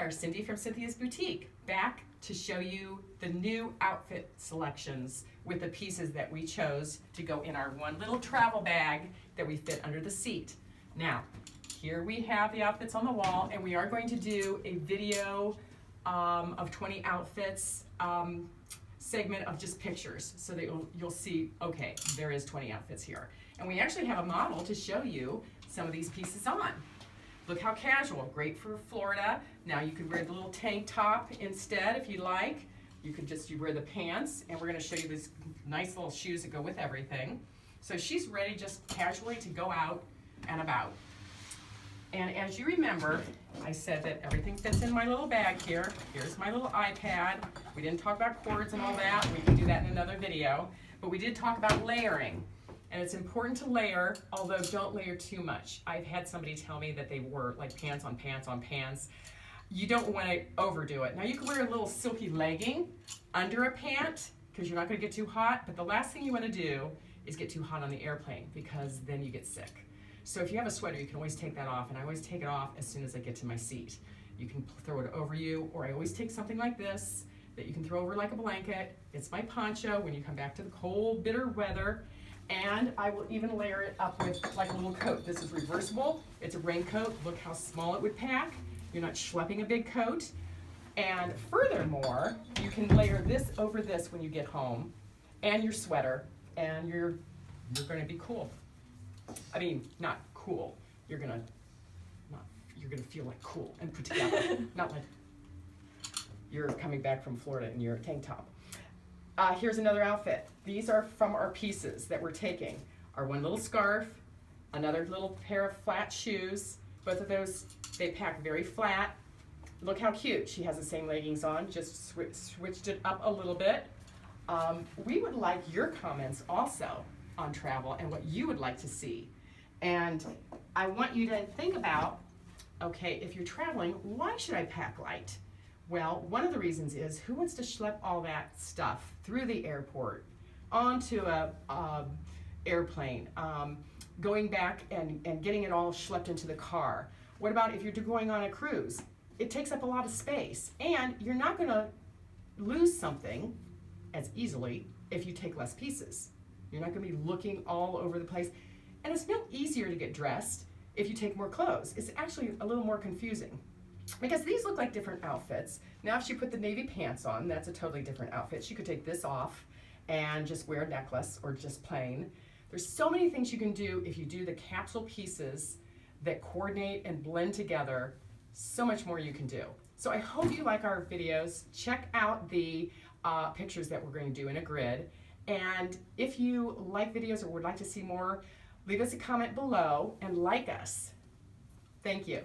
there, Cindy from Cynthia's Boutique, back to show you the new outfit selections with the pieces that we chose to go in our one little travel bag that we fit under the seat. Now, here we have the outfits on the wall, and we are going to do a video of 20 outfits segment of just pictures, so that you'll see, okay, there is 20 outfits here. And we actually have a model to show you some of these pieces on. Look how casual, great for Florida. Now you could wear the little tank top instead if you like. You wear the pants, and we're gonna show you these nice little shoes that go with everything. So she's ready just casually to go out and about. And as you remember, I said that everything fits in my little bag here. Here's my little iPad. We didn't talk about cords and all that. We can do that in another video. But we did talk about layering. And it's important to layer, although don't layer too much. I've had somebody tell me that they wore like pants on pants on pants. You don't want to overdo it. Now you can wear a little silky legging under a pant because you're not going to get too hot, but the last thing you want to do is get too hot on the airplane because then you get sick. So if you have a sweater, you can always take that off, and I always take it off as soon as I get to my seat. You can throw it over you, or I always take something like this that you can throw over like a blanket. It's my poncho when you come back to the cold, bitter weather. And I will even layer it up with like a little coat. This is reversible. It's a raincoat. Look how small it would pack. You're not schlepping a big coat. And furthermore, you can layer this over this when you get home, and your sweater, and you're going to be cool. I mean, not cool. You're gonna feel like cool and put together. Not like you're coming back from Florida in your tank top. Here's another outfit. These are from our pieces that we're taking. Our one little scarf, another little pair of flat shoes. Both of those, they pack very flat. Look how cute. She has the same leggings on, just switched it up a little bit. We would like your comments also on travel and what you would like to see. And I want you to think about, okay, if you're traveling, why should I pack light? Well, one of the reasons is, who wants to schlep all that stuff through the airport, onto a airplane, going back and getting it all schlepped into the car? What about if you're going on a cruise? It takes up a lot of space, and you're not gonna lose something as easily if you take less pieces. You're not gonna be looking all over the place. And it's no easier to get dressed if you take more clothes. It's actually a little more confusing, because these look like different outfits. Now if she put the navy pants on, that's a totally different outfit. She could take this off and just wear a necklace or just plain. There's so many things you can do if you do the capsule pieces that coordinate and blend together. So much more you can do. So I hope you like our videos. Check out the pictures that we're going to do in a grid. And if you like videos or would like to see more, leave us a comment below and like us. Thank you.